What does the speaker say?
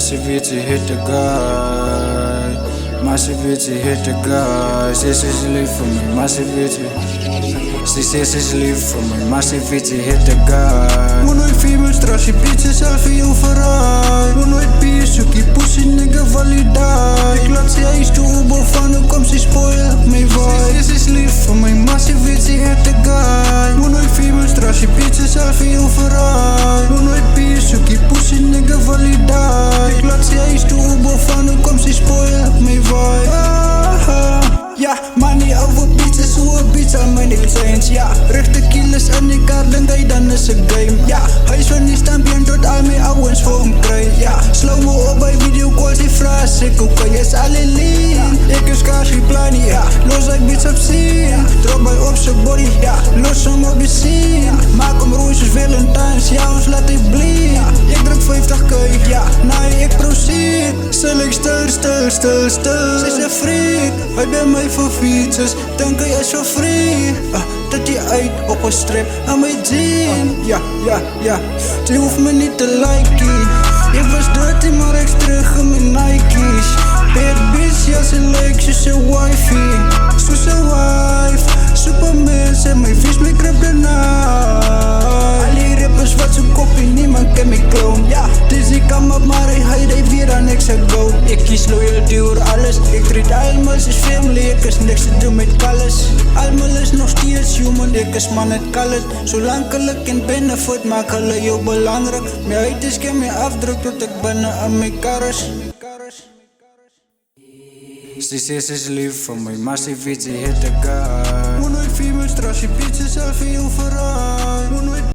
Massivity hit the guy. Massivity hit the guy. Sis leave for me, Massivity. Sis leave for me, Massivity hit the guy. Moet nooit females trash, je bitch is zelf in je verraai. Moet nooit bier, zoek je pussy nigga validai. Ik laat ze eens toe, boven nu komt ze spoil me vibe. Sis leave for me, Massivity hit the guy. Moet nooit females trash, je bitch is zelf in je verraai. Moet nooit bier, zoek je pussy nigga validai. Ik laat ze eens toe, boven nu komt ze spoil me vibe. Ja, money over beats is hoe een beats aan mijn exchange. Ja, rechte killers en ik kaart, denk hij dan is een game. Ja, hij is van die stampien tot al mijn ouwens voor hem krijg. Ja, slow-mo op bij videocalls, die vraag ik hoe kan je alleen lean. Ik is kaasje plani, ja, los ik beats op zien. Drop bij op zijn body, ja, los hem op je scene. Maak hem roosjes Valentines, ja, ons laat ik bleed. Ik druk 50k, ja, nee, ik proceed. Stel ik stil. Ze is een freak, hij ben mij voor fietsers, denk hij is zo free. Dat je uit op een strip aan mijn jean. Ja, ze hoeft me niet te liken. Ik was dirty maar ik terug in mijn Nike's. Bad bitch, ja ze lijkt, ze is een wifey. Ze is een wife, Superman, ze mijn vis, mijn kryptonite. Al die rappers wat zo'n kopie, niemand kan me clone. Ja, dus ik kan me maar hij deed weer aan niks en go. Ik kies loyalty voor alles, ik treat allemaal als family. Ik is niks te doen met alles. Allemaal is nog steeds human, ik is man het kallet. Zolang ik in benefit maak hulle jou belangrijk. Mijn huid is geen meer afdruk tot ik binnen aan mijn karres. Sis leave for me, Massivity hit the guy. Moet nooit females trash, je bitch is zelf in je verraai.